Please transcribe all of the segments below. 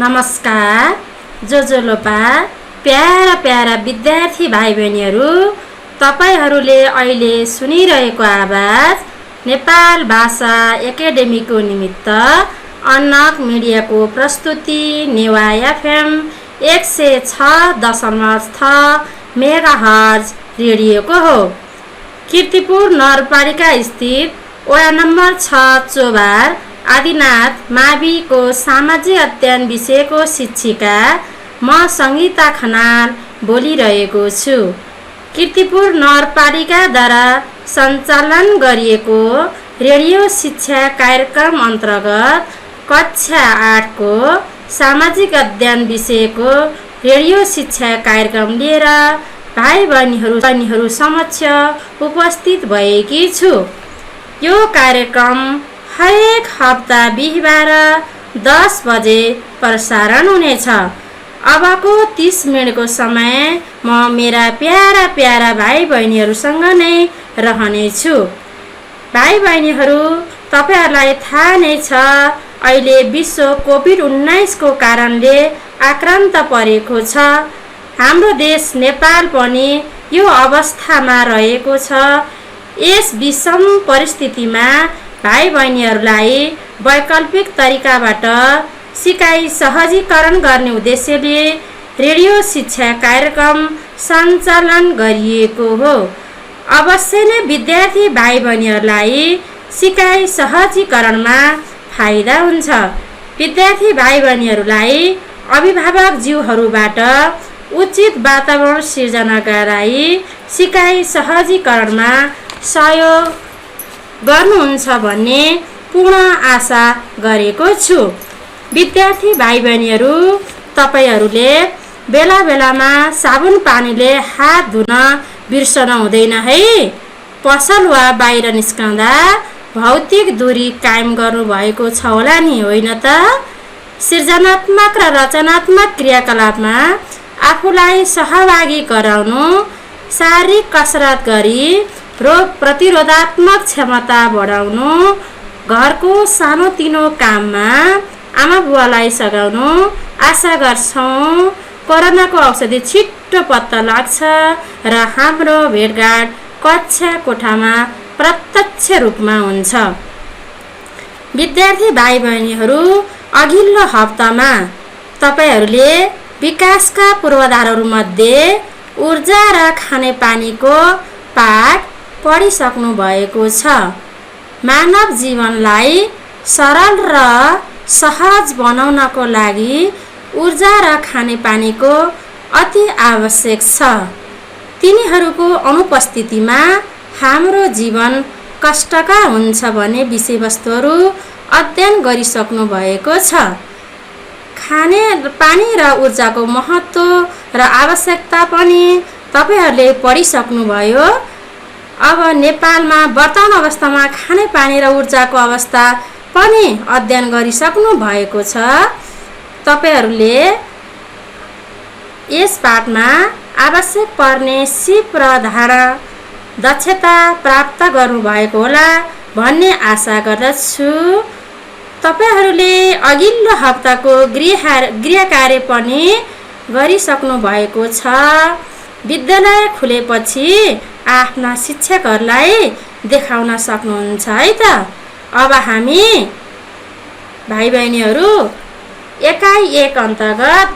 नमस्कार जोजोलोपा para para विद्यार्थी भाइ बहिनीहरू, तपाईहरूले अहिले सुनिरहेको आवाज नेपाल भाषा एकाडेमीको निमित्त अन्नक मिडियाको प्रस्तुति नेवा एफएम 106.6 मेगाहर्ज रेडियोको हो। कीर्तिपुर नगरपालिका स्थित वडा नम्बर 6 चोभार आदिनाथ माविको सामाजिक अध्ययन विषयको शिक्षिका म सङ्गीता खनाल बोलिरहेको छु। कीर्तिपुर नगरपालिकाद्वारा सञ्चालन गरिएको रेडियो शिक्षा कार्यक्रम अन्तर्गत कक्षा 8 को सामाजिक अध्ययन विषयको रेडियो शिक्षा कार्यक्रम लिएर भाइ बहिनीहरू समक्ष उपस्थित भएकी छु। यो कार्यक्रम हरेक हप्ता बिहीबार 10 बजे प्रसारण हुनेछ। अबको 30 मिनेटको समय म मेरा प्यारा प्यारा भाइ बहिनीहरूसँग नै रहनेछु। भाइ बहिनीहरू, तपाईहरूलाई थाहा नै छ अहिले विश्व कोभिड-19 को कारणले आक्रान्त परेको छ। हाम्रो देश नेपाल पनि यो अवस्थामा रहेको छ। यस विषम परिस्थितिमा भाइ बहिनीहरूलाई वैकल्पिक तरिकाबाट सिकाइ सहजीकरण गर्ने उद्देश्यले रेडियो शिक्षा कार्यक्रम सञ्चालन गरिएको हो। अवश्य नै विद्यार्थी भाइ बहिनीहरूलाई सिकाइ सहजीकरणमा फाइदा हुन्छ। विद्यार्थी भाइ बहिनीहरूलाई अभिभावकज्यूहरूबाट उचित वातावरण सिर्जना गराई सिकाइ सहजीकरणमा सहयोग गर्नुहुन्छ भन्ने पूर्ण आशा गरेको छु। विद्यार्थी भाइ बहिनीहरू, तपाईहरूले बेला बेलामा साबुन पानीले हात धुन बिर्सन हुँदैन है। पसल वा बाहिर निस्कँदा भौतिक दूरी कायम गर्नुभएको छ होला नि, होइन त? सृजनात्मक र रचनात्मक क्रियाकलापमा आफूलाई सहभागी गराउनु, शारीरिक कसरत गरी रोग प्रतिरोधात्मक क्षमता बढाउनु, घरको सानोतिनो काममा आमा बुवालाई सघाउनु। आशा गर्छौँ कोरोनाको औषधि छिट्टो पत्ता लाग्छ र हाम्रो भेटघाट कक्षा कोठामा प्रत्यक्ष रूपमा हुन्छ। विद्यार्थी भाइ बहिनीहरू, अघिल्लो हप्तामा तपाईहरूले विकासका पूर्वाधारहरूमध्ये ऊर्जा र खानेपानीको पाठ पढिसक्नु भएको छ। मानव जीवनलाई सरल र सहज बनाउनको लागि ऊर्जा र खानेपानीको अति आवश्यक छ। तिनीहरूको अनुपस्थितिमा हाम्रो जीवन कष्टकर हुन्छ भन्ने विषयवस्तुहरू अध्ययन गरिसक्नु भएको छ। खाने पानी र ऊर्जाको महत्त्व र आवश्यकता पनि तपाईहरूले पढिसक्नुभयो। अब नेपालमा वर्तमान अवस्थामा खाने पानी र ऊर्जाको अवस्था पनि अध्ययन गरिसक्नु भएको छ। तपाईहरूले यस पाठमा आवश्यक पर्ने सिप र धारणा दक्षता प्राप्त गर्नुभएको होला भन्ने आशा गर्दछु। तपाईहरूले अघिल्लो हप्ताको गृह कार्य पनि गरिसक्नु भएको छ। विद्यालय खुलेपछि आफ्ना शिक्षकहरूलाई देखाउन सक्नुहुन्छ है त। अब हामी भाइ बहिनीहरू एकाइ 1 अन्तर्गत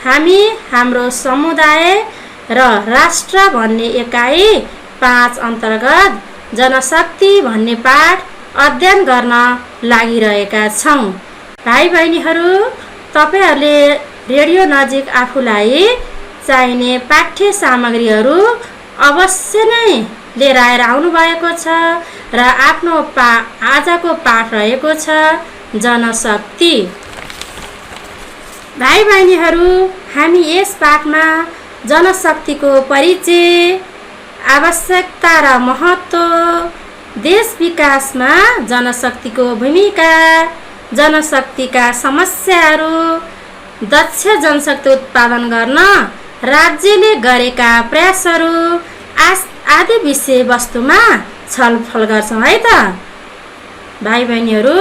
हामी हाम्रो समुदाय र राष्ट्र भन्ने एकाइ 5 अन्तर्गत जनशक्ति भन्ने पाठ अध्ययन गर्न लागिरहेका छौँ। भाइ बहिनीहरू, तपाईहरूले रेडियो नजिक आफूलाई चाहिने पाठ्य सामग्रीहरू अवश्य नै लिएर आएर आउनुभएको छ र आफ्नो आजको पाठ रहेको छ जनशक्ति। भाइ बहिनीहरू, हामी यस पाठमा जनशक्तिको परिचय, आवश्यकता र महत्त्व, देश विकासमा जनशक्तिको भूमिका, जनशक्तिका समस्याहरू, दक्ष जनशक्ति उत्पादन गर्न राज्यले गरेका प्रयासहरू आदि विषयवस्तुमा छलफल गर्छौँ है त। भाइ बहिनीहरू,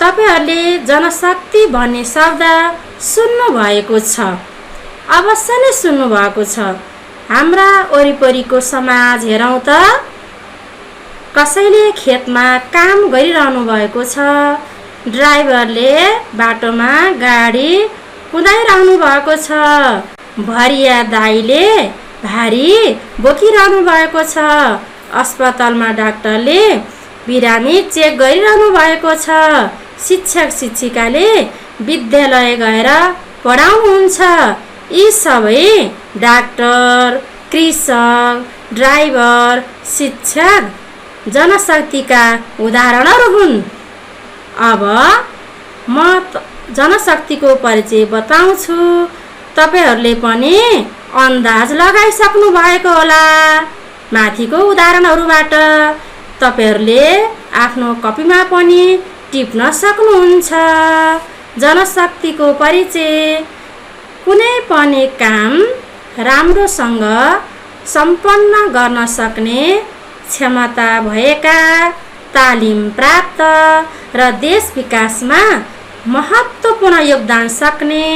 तपाईहरूले जनशक्ति भन्ने शब्द सुन्नुभएको छ, अवश्य नै सुन्नुभएको छ। हाम्रा वरिपरिको समाज हेरौँ त, कसैले खेतमा काम गरिरहनु भएको छ, ड्राइभरले बाटोमा गाडी कुदाइरहनु भएको छ, भरिया दाइले भारी बोकिरहनु भएको छ, अस्पतालमा डाक्टरले बिरामी चेक गरिरहनु भएको छ, शिक्षक शिक्षिकाले विद्यालय गएर पढाउनुहुन्छ। यी सबै डाक्टर, कृषक, ड्राइभर, शिक्षक जनशक्तिका उदाहरणहरू हुन्। अब म जनशक्तिको परिचय बताउँछु, तपाईहरूले पनि अन्दाज लगाइसक्नु भएको होला। माथिको उदाहरणहरूबाट तपाईहरूले आफ्नो कपीमा पनि टिप्न सक्नुहुन्छ। जनशक्तिको परिचय: कुनै पनि काम राम्रोसँग सम्पन्न गर्न सक्ने क्षमता भएका, तालिम प्राप्त र देश विकासमा महत्त्वपूर्ण योगदान सक्ने,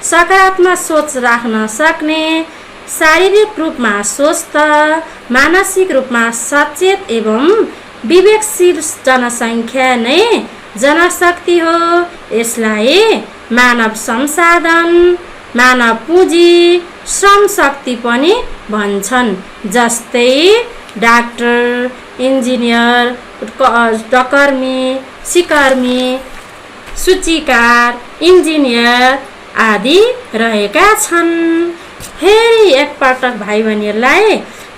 सकारात्मक सोच राख्न सक्ने, शारीरिक रूपमा स्वस्थ, मानसिक रूपमा सचेत एवं विवेकशील जनसङ्ख्या नै जनशक्ति हो। यसलाई मानव संसाधन, मानव पुँजी, श्रम शक्ति पनि भन्छन्। जस्तै डाक्टर, इन्जिनियर, डकर्मी, सिकर्मी, सूचीकार, इन्जिनियर आदि रहेका छन्। फेरि एकपटक भाइ बहिनीहरूलाई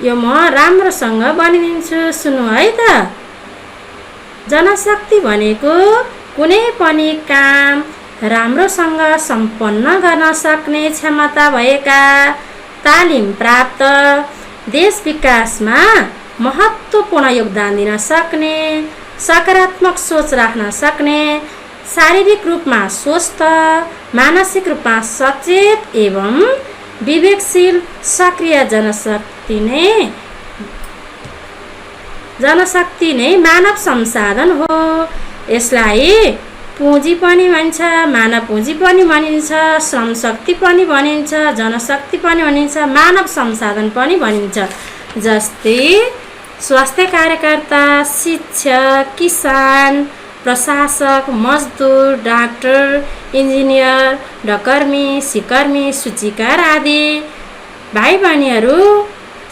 यो म राम्रोसँग भनिदिन्छु, सुन्नु है त। जनशक्ति भनेको कुनै पनि काम राम्रोसँग सम्पन्न गर्न सक्ने क्षमता भएका, तालिम प्राप्त, देश विकासमा महत्त्वपूर्ण योगदान दिन सक्ने, सकारात्मक सोच राख्न सक्ने, शारीरिक रूपमा स्वस्थ, मानसिक रूपमा सचेत एवं विवेकशील सक्रिय जनशक्ति नै मानव संसाधन हो। यसलाई पुँजी पनि भनिन्छ, मानव पुँजी पनि भनिन्छ, श्रम शक्ति पनि भनिन्छ, जनशक्ति पनि भनिन्छ, मानव संसाधन पनि भनिन्छ। जस्तै स्वास्थ्य कार्यकर्ता, शिक्षक, किसान, प्रशासक, मजदुर, डाक्टर, इन्जिनियर, डकर्मी, सिकर्मी, सूचीकार आदि। भाइ बहिनीहरू,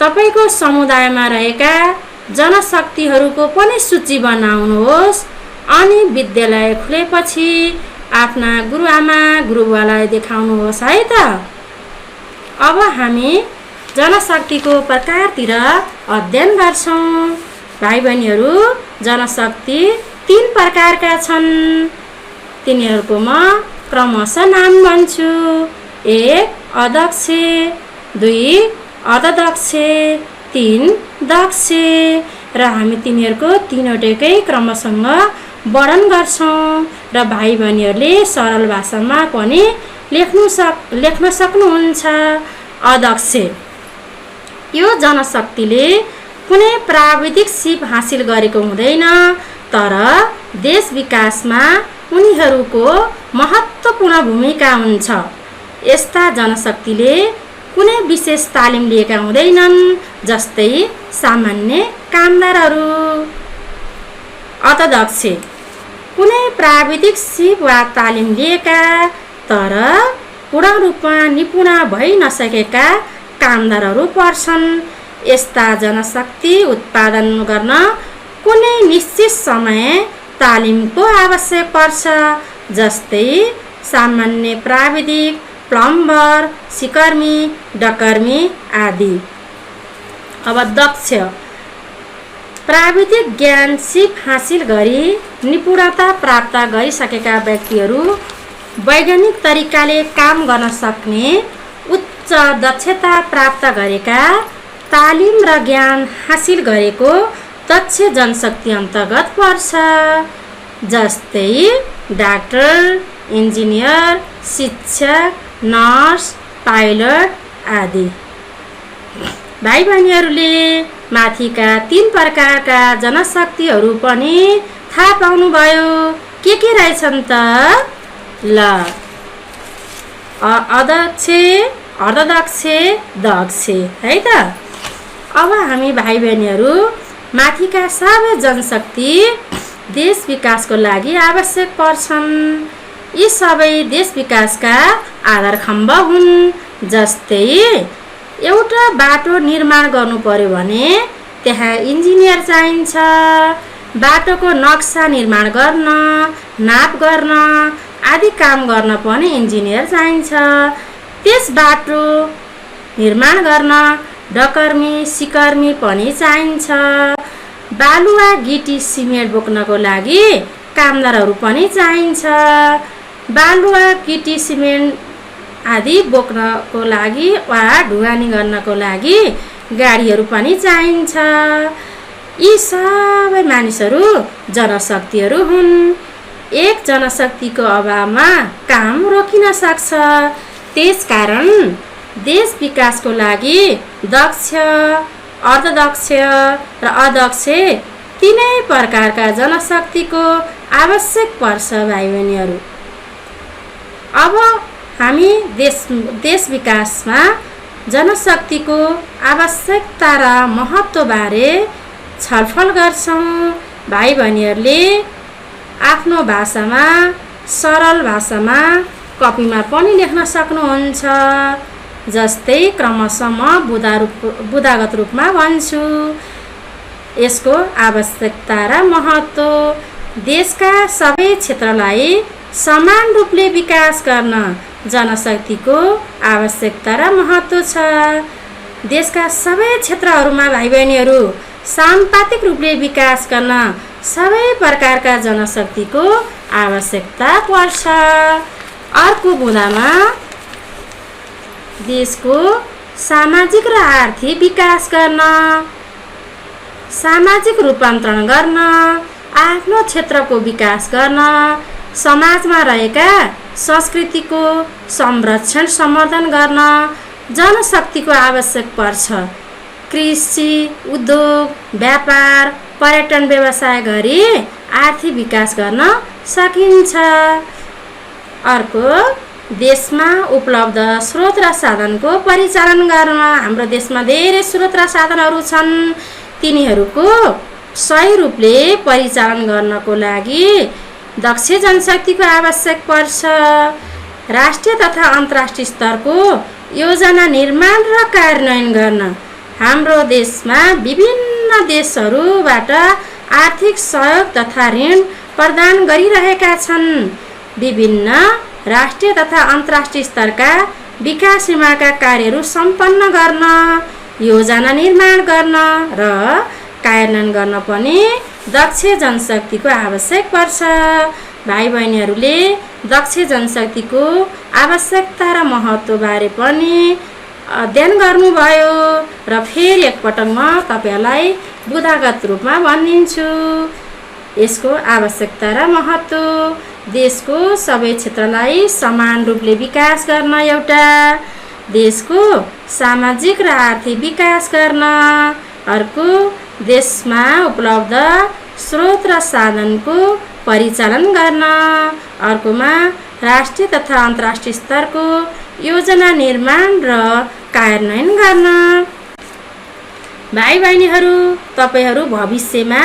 तपाईको समुदायमा रहेका जनशक्तिहरूको पनि सूची बनाउनुहोस् अनि विद्यालय खुलेपछि आफ्ना गुरुआमा गुरुबालाई देखाउनुहोस् है त। अब हामी जनशक्तिको प्रकारतिर अध्ययन गर्छौँ। भाइ बहिनीहरू, जनशक्ति 3 प्रकारका छन्। तिनीहरूको म क्रमशः नाम भन्छु। 1 अदक्ष, 2 अर्धदक्ष, 3 दक्ष। र हामी तिनीहरूको तीनवटैकै क्रमसँग वर्णन गर्छौँ र भाइ बहिनीहरूले सरल भाषामा पनि लेख्न सक्नुहुन्छ। अदक्ष: यो जनशक्तिले कुनै प्राविधिक सिप हासिल गरेको हुँदैन, तर देश विकासमा उनीहरूको महत्त्वपूर्ण भूमिका हुन्छ। यस्ता जनशक्तिले कुनै विशेष तालिम लिएका हुँदैनन्, जस्तै सामान्य कामदारहरू। अतदक्ष: कुनै प्राविधिक सिप वा तालिम लिएका तर पूर्ण रूपमा निपुण भइ नसकेका कामदारहरू पर्छन्। यस्ता जनशक्ति उत्पादन गर्न कुनै निश्चित समय तालिमको आवश्यक पर्छ, जस्तै सामान्य प्राविधिक, प्लम्बर, सिकर्मी, डकर्मी आदि। अब दक्ष: प्राविधिक ज्ञान सिप हासिल गरी निपुणता प्राप्त गरिसकेका व्यक्तिहरू वैज्ञानिक तरिकाले काम गर्न सक्ने, उच्च दक्षता प्राप्त गरेका, तालिम र ज्ञान हासिल गरेको दक्ष जनशक्ति अन्तर्गत पर्छ। जस्तै डाक्टर, इन्जिनियर, शिक्षक, नर्स, पाइलट आदि। भाइ बहिनीहरूले माथिका 3 प्रकारका जनशक्तिहरू पनि थाहा पाउनुभयो। के रहेछन् त? ल, अदक्ष, अर्धदक्ष, दक्ष है त। अब हामी भाइ बहिनीहरू माथिका सबै जनशक्ति देश विकासको लागि आवश्यक पर्छन्। यी सबै देश विकासका आधारखम्ब हुन्। जस्तै एउटा बाटो निर्माण गर्नु पर्यो भने त्यहाँ इन्जिनियर चाहिन्छ। बाटोको नक्सा निर्माण गर्न, नाप गर्न आदि काम गर्न पनि इन्जिनियर चाहिन्छ। त्यस बाटो निर्माण गर्न डकर्मी, सिकर्मी पनि चाहिन्छ। बालुवा, गिटी, सिमेन्ट बोक्नको लागि कामदारहरू पनि चाहिन्छ। बालुवा, गिटी, सिमेन्ट आदि बोक्नको लागि वा ढुवानी गर्नको लागि गाडीहरू पनि चाहिन्छ। यी सबै मानिसहरू जनशक्तिहरू हुन्। एक जनशक्तिको अभावमा काम रोकिन सक्छ। त्यसकारण देश विकासको लागि दक्ष, अर्धदक्ष र अदक्ष तीनै प्रकारका जनशक्तिको आवश्यक पर्छ भाइ बहिनीहरू। अब हामी देश विकासमा जनशक्तिको आवश्यकता र महत्त्वबारे छलफल गर्छौँ। भाइ बहिनीहरूले आफ्नो भाषामा, सरल भाषामा कपीमा पनि लेख्न सक्नुहुन्छ। जस्तै क्रमशः म बुदागत रूपमा भन्छु। यसको आवश्यकता र महत्त्व: देशका सबै क्षेत्रलाई समान रूपले विकास गर्न जनशक्तिको आवश्यकता र महत्त्व छ। देशका सबै क्षेत्रहरूमा भाइ बहिनीहरू साम्पातिक रूपले विकास गर्न सबै प्रकारका जनशक्तिको आवश्यकता पर्छ। अर्को बुँदामा देशको सामाजिक र आर्थिक विकास गर्न, सामाजिक रूपान्तरण गर्न, आफ्नो क्षेत्रको विकास गर्न, समाजमा रहेका संस्कृतिको संरक्षण सम्वर्धन गर्न जनशक्तिको आवश्यक पर्छ। कृषि, उद्योग, व्यापार, पर्यटन व्यवसाय गरी आर्थिक विकास गर्न सकिन्छ। अर्को, देशमा उपलब्ध स्रोत र साधनको परिचालन गर्न। हाम्रो देशमा धेरै स्रोत र साधनहरू छन्। तिनीहरूको सही रूपले परिचालन गर्नको लागि दक्ष जनशक्तिको आवश्यक पर्छ। राष्ट्रिय तथा अन्तर्राष्ट्रिय स्तरको योजना निर्माण र कार्यान्वयन गर्न हाम्रो देशमा विभिन्न देशहरूबाट आर्थिक सहयोग तथा ऋण प्रदान गरिरहेका छन्। विभिन्न राष्ट्रिय तथा अन्तर्राष्ट्रिय स्तरका विकास निर्माणका कार्यहरू सम्पन्न गर्न, योजना निर्माण गर्न र कार्यान्वयन गर्न पनि दक्ष जनशक्तिको आवश्यक पर्छ। भाइ बहिनीहरूले दक्ष जनशक्तिको आवश्यकता र महत्त्वबारे पनि अध्ययन गर्नुभयो र फेरि एकपटक म तपाईहरूलाई बुदागत रूपमा भनिदिन्छु। यसको आवश्यकता र महत्त्व: देशको सबै क्षेत्रलाई समान रूपले विकास गर्न एउटा, देशको सामाजिक र आर्थिक विकास गर्न। अर्को, देशमा उपलब्ध स्रोत र साधनको परिचालन गर्न। अर्कोमा राष्ट्रिय तथा अन्तर्राष्ट्रिय स्तरको योजना निर्माण र कार्यान्वयन गर्न। भाइ बहिनीहरू, तपाईहरू भविष्यमा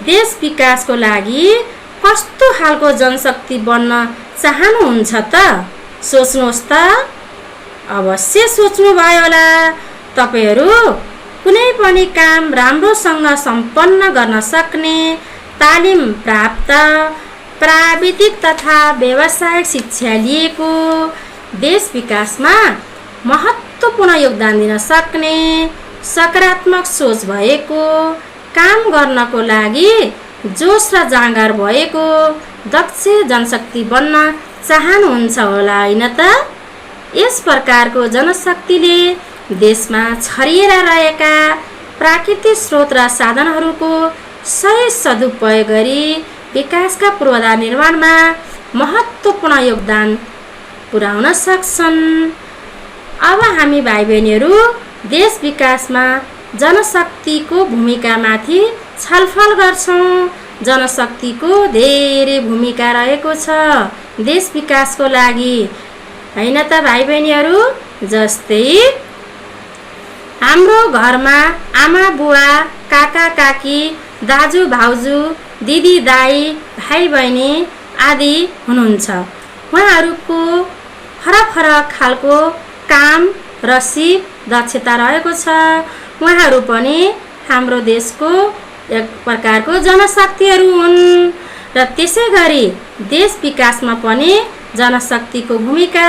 देश विकासको लागि कस्तो खालको जनशक्ति बन्न चाहनुहुन्छ त? सोच्नुहोस् त। अवश्य सोच्नुभयो होला। तपाईहरू कुनै पनि काम राम्रोसँग सम्पन्न गर्न सक्ने, तालिम प्राप्त, प्राविधिक तथा व्यावसायिक शिक्षा लिएको, देश विकासमा महत्त्वपूर्ण योगदान दिन सक्ने, सकारात्मक सोच भएको, काम गर्नको लागि जोस र जाँगर भएको दक्ष जनशक्ति बन्न चाहनुहुन्छ होला होइन त? यस प्रकारको जनशक्तिले देशमा छरिएर रहेका प्राकृतिक स्रोत र साधनहरूको सही सदुपयोग गरी विकासका पूर्वाधार निर्माणमा महत्त्वपूर्ण योगदान पुर्याउन सक्छन्। अब हामी भाइ बहिनीहरू देश विकासमा जनशक्तिको भूमिकामाथि छलफल गर्छौँ। जनशक्तिको धेरै भूमिका रहेको छ देश विकासको लागि, हैन त भाइ बहिनीहरू? जस्तै हाम्रो घरमा आमा बुवा, काका काकी, दाजु भाउजू, दिदी दाई, भाइ बहिनी आदि हुनुहुन्छ। उहाँहरूको फरक फरक खालको काम र सिप दक्षता रहेको छ। उहाँहरू पनि हाम्रो देशको एक प्रकारको जनशक्तिहरू हुन् र त्यसै गरी देश विकासमा पनि जनशक्तिको भूमिका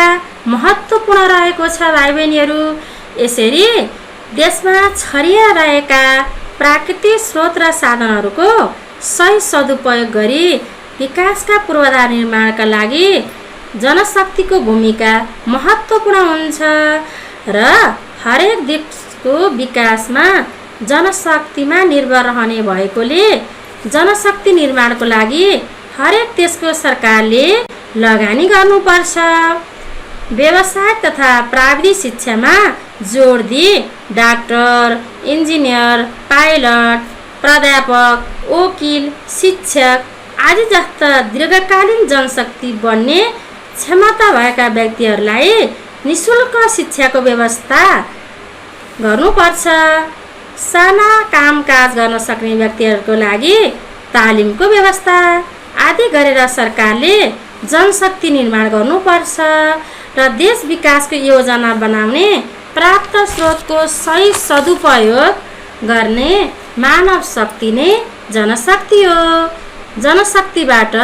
महत्त्वपूर्ण रहेको छ भाइ बहिनीहरू। यसरी देशमा छरिया रहेका प्राकृतिक स्रोत र साधनहरूको सही सदुपयोग गरी विकासका पूर्वाधार निर्माणका लागि जनशक्तिको भूमिका महत्त्वपूर्ण हुन्छ र हरेक देशको विकासमा जनशक्तिमा निर्भर रहने भएकोले जनशक्ति निर्माणको लागि हरेक देशको सरकारले लगानी गर्नुपर्छ। व्यवसायिक तथा प्राविधिक शिक्षामा जोड दिई डाक्टर, इन्जिनियर, पाइलट, प्राध्यापक, वकिल, शिक्षक आदि जस्ता दीर्घकालीन जनशक्ति बन्ने क्षमता भएका व्यक्तिहरूलाई निशुल्क शिक्षाको व्यवस्था गर्नुपर्छ। साना कामकाज गर्न सक्ने व्यक्तिहरूको लागि तालिमको व्यवस्था आदि गरेर सरकारले जनशक्ति निर्माण गर्नुपर्छ र देश विकासको योजना बनाउने प्राप्त स्रोतको सही सदुपयोग गर्ने मानव शक्ति नै जनशक्ति हो। जनशक्तिबाट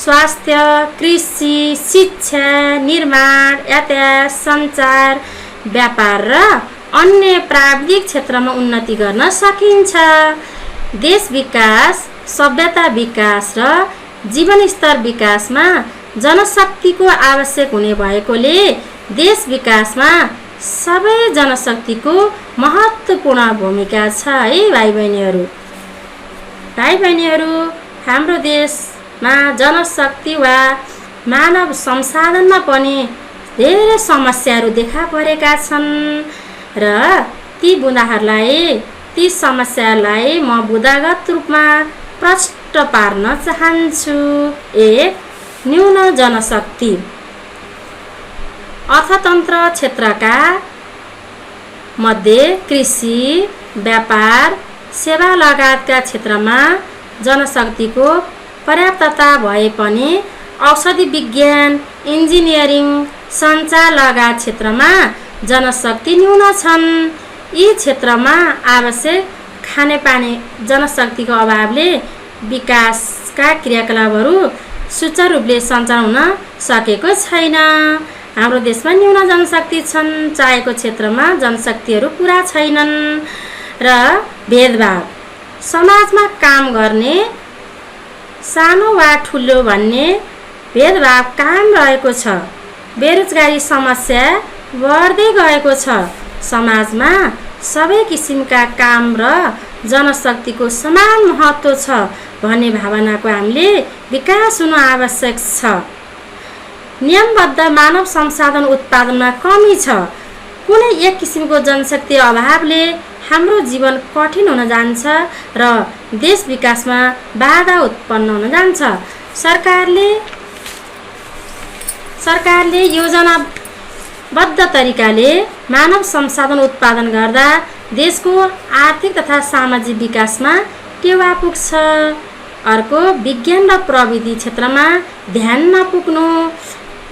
स्वास्थ्य, कृषि, शिक्षा, निर्माण, यातायात, सञ्चार, व्यापार र अन्य प्राविधिक क्षेत्रमा उन्नति गर्न सकिन्छ। देश विकास, सभ्यता विकास र जीवनस्तर विकासमा जनशक्तिको आवश्यक हुने भएकोले देश विकासमा सबै जनशक्तिको महत्त्वपूर्ण भूमिका छ है भाइ बहिनीहरू। भाइ बहिनीहरू, हाम्रो देशमा जनशक्ति वा मानव संसाधनमा पनि धेरै समस्याहरू देखा परेका छन् र ती समस्याहरूलाई म बुँदागत रूपमा प्रष्ट पार्न चाहन्छु। एक, न्यून जनशक्ति। अर्थतन्त्र क्षेत्रका मध्ये कृषि, व्यापार, सेवा लगायतका क्षेत्रमा जनशक्तिको पर्याप्तता भए पनि औषधि विज्ञान, इन्जिनियरिङ, सञ्चार लगायत क्षेत्रमा जनशक्ति न्यून छन्। यी क्षेत्रमा आवश्यक खानेपानी जनशक्तिको अभावले विकासका क्रियाकलापहरू सुचारू रूपले सञ्चालन हुन सकेको छैन। हाम्रो देशमा न्यून जनशक्ति छन्, चाहेको क्षेत्रमा जनशक्तिहरू पुरा छैनन् र भेदभाव, समाजमा काम गर्ने सानो वा ठुलो भन्ने भेदभाव कायम रहेको छ। बेरोजगारी समस्या बढ्दै गएको छ। समाजमा सबै किसिमका काम र जनशक्तिको समान महत्त्व छ भन्ने भावनाको हामीले विकास हुनु आवश्यक छ। नियमबद्ध मानव संसाधन उत्पादनमा कमी छ। कुनै एक किसिमको जनशक्ति अभावले हाम्रो जीवन कठिन हुन जान्छ र देश विकासमा बाधा उत्पन्न हुन जान्छ। सरकारले योजनाबद्ध तरिकाले मानव संसाधन उत्पादन गर्दा देशको आर्थिक तथा सामाजिक विकासमा टेवा पुग्छ। अर्को, विज्ञान र प्रविधि क्षेत्रमा ध्यान नपुग्नु।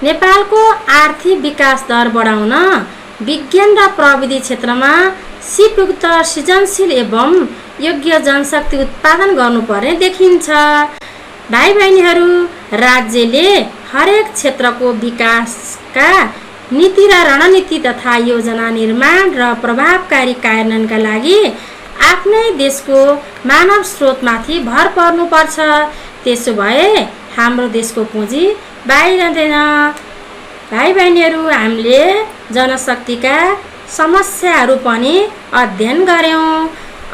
नेपालको आर्थिक विकास दर बढाउन विज्ञान र प्रविधि क्षेत्रमा सिपयुक्त, सृजनशील एवं योग्य जनशक्ति उत्पादन गर्नुपर्ने देखिन्छ। भाइ बहिनीहरू, राज्यले हरेक क्षेत्रको विकासका नीति र रणनीति तथा योजना निर्माण र प्रभावकारी कार्यान्वयनका लागि आफ्नै देशको मानव स्रोतमाथि भर पर्नुपर्छ। त्यसो भए हाम्रो देशको पुँजी बाहिरदैन। भाइ बहिनीहरू, हामीले जनशक्तिका समस्याहरू पनि अध्ययन गऱ्यौँ।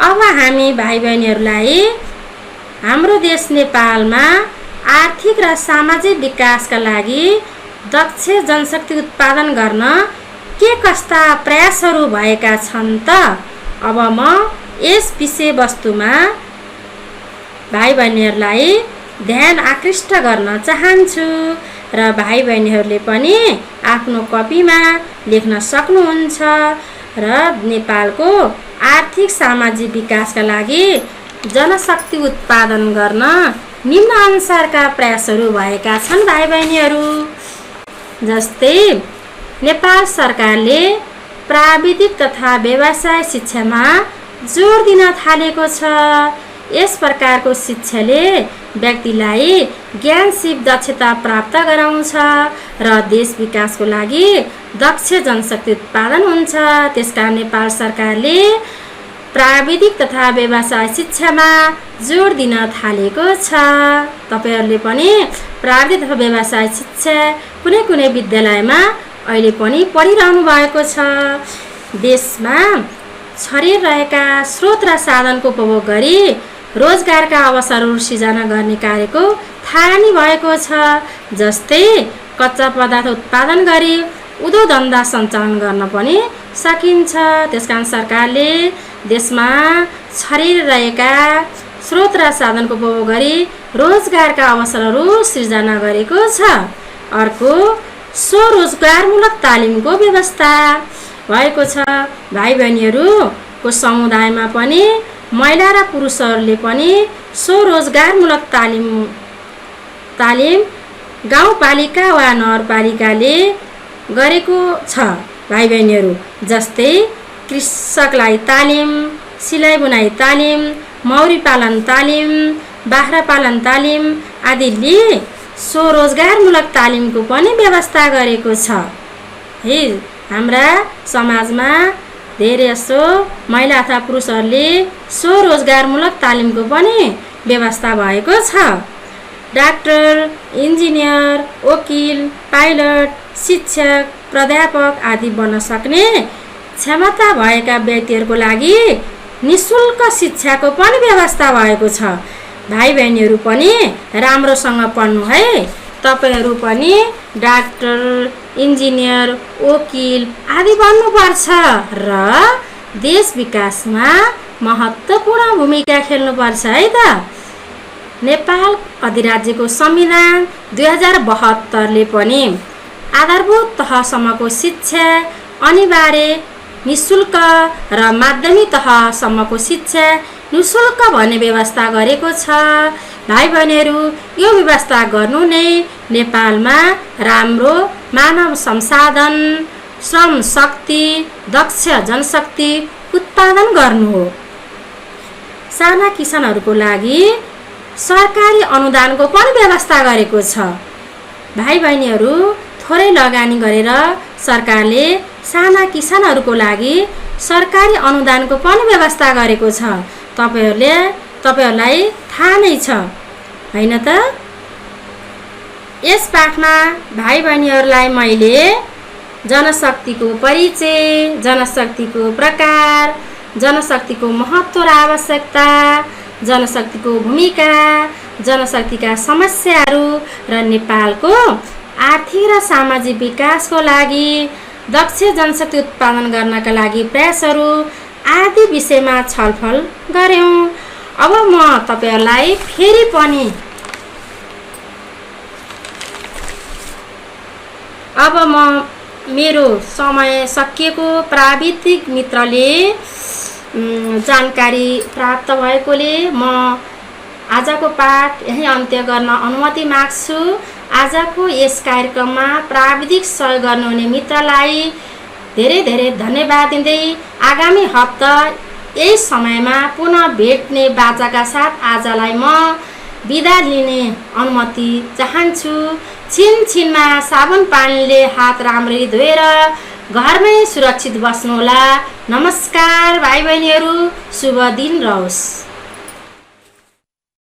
अब हामी भाइ बहिनीहरूलाई हाम्रो देश नेपालमा आर्थिक र सामाजिक विकासका लागि दक्ष जनशक्ति उत्पादन गर्न के कस्ता प्रयासहरू भएका छन् त अब म यस विषयवस्तुमा भाइ बहिनीहरूलाई ध्यान आकृष्ट गर्न चाहन्छु र भाइ बहिनीहरूले पनि आफ्नो कपीमा लेख्न सक्नुहुन्छ र नेपालको आर्थिक सामाजिक विकासका लागि जनशक्ति उत्पादन गर्न निम्न अनुसारका प्रयासहरू भएका छन् भाइ बहिनीहरू। जस्तै नेपाल सरकारले प्राविधिक तथा व्यवसाय शिक्षामा जोड दिन थालेको छ। यस प्रकारको शिक्षाले व्यक्तिलाई ज्ञान सिप दक्षता प्राप्त गराउँछ र देश विकासको लागि दक्ष जनशक्ति उत्पादन हुन्छ। त्यसकारण नेपाल सरकारले प्राविधिक तथा व्यवसाय शिक्षामा जोड दिन थालेको छ। तपाईहरूले पनि प्राविधिक तथा व्यवसाय शिक्षा कुनै कुनै विद्यालयमा अहिले पनि पढिरहनु भएको छ। देशमा छरिएर रहेका स्रोत र साधनको उपभोग गरी रोजगारका अवसरहरू सृजना गर्ने कार्यको थालनी भएको छ। जस्तै कच्चा पदार्थ उत्पादन गरी उद्योग धन्दा सञ्चालन गर्न पनि सकिन्छ। त्यसकारण सरकारले देशमा छरिएर रहेका स्रोत र साधनको उपभोग गरी रोजगारका अवसरहरू सृजना गरेको छ। अर्को स्वरोजगारमूलक तालिमको व्यवस्था भएको छ। भाइ बहिनीहरूको समुदायमा पनि महिला र पुरुषहरूले पनि स्वरोजगारमूलक तालिम गाउँपालिका वा नगरपालिकाले गरेको छ भाइ बहिनीहरू। जस्तै कृषकलाई तालिम, सिलाइ बुनाइ तालिम, मौरी पालन तालिम, बाख्रा पालन तालिम आदिले स्वरोजगारमूलक तालिमको पनि व्यवस्था गरेको छ। है हाम्रा समाजमा धेरै जसो महिला अथवा पुरुषहरूले स्वरोजगारमूलक तालिमको पनि व्यवस्था भएको छ। डाक्टर, इन्जिनियर, वकिल, पाइलट, शिक्षक, प्राध्यापक आदि बन्न सक्ने क्षमता भएका व्यक्तिहरूको लागि निःशुल्क शिक्षाको पनि व्यवस्था भएको छ। भाइ बहिनीहरू पनि राम्रोसँग पढ्नु है। तपाईहरू पनि डाक्टर, इन्जिनियर, वकिल आदि बन्नुपर्छ र देश विकासमा महत्त्वपूर्ण भूमिका खेल्नुपर्छ है त। नेपाल अधिराज्यको संविधान 2072ले पनि आधारभूत तहसम्मको शिक्षा अनिवार्य, निःशुल्क र माध्यमिक तहसम्मको शिक्षा निःशुल्क भन्ने व्यवस्था गरेको छ। भाइ बहिनीहरू यो व्यवस्था गर्नु नै नेपालमा राम्रो मानव संसाधन, श्रम शक्ति, दक्ष जनशक्ति उत्पादन गर्नु हो। साना किसानहरूको लागि सरकारी अनुदानको पनि व्यवस्था गरेको छ। भाइ बहिनीहरू थोरै लगानी गरेर सरकारले साना किसानहरूको लागि सरकारी अनुदानको पनि व्यवस्था गरेको छ। तपाईहरूलाई थाहा नै छ हैन त। यस पाठमा भाइ बहिनीहरूलाई मैले जनशक्तिको परिचय, जनशक्तिको प्रकार, जनशक्तिको महत्त्व र आवश्यकता, जनशक्तिको भूमिका, जनशक्तिका समस्याहरू र नेपालको आर्थिक र सामाजिक विकासको लागि दक्ष जनशक्ति उत्पादन गर्नका लागि प्रयासहरू आदि विषयमा छलफल गर्यौं। अब म तपाईहरूलाई फेरि पनि मेरो समय सकिएको प्राविधिक मित्रले जानकारी प्राप्त भएकोले म आजको पाठ यही अन्त्य गर्न अनुमति माग्छु। आजको यस कार्यक्रममा प्राविधिक सहयोग गर्नुहुने मित्रलाई धेरै धेरै धन्यवाद दिँदै आगामी हप्ता यही समयमा पुनः भेट्ने बाचाका साथ आजलाई म बिदा लिने अनुमति चाहन्छु। छिनमा साबुन पानीले हात राम्ररी धोएर घरमै सुरक्षित बस्नुहोला। नमस्कार भाइ बहिनीहरू, शुभ दिन रहोस्।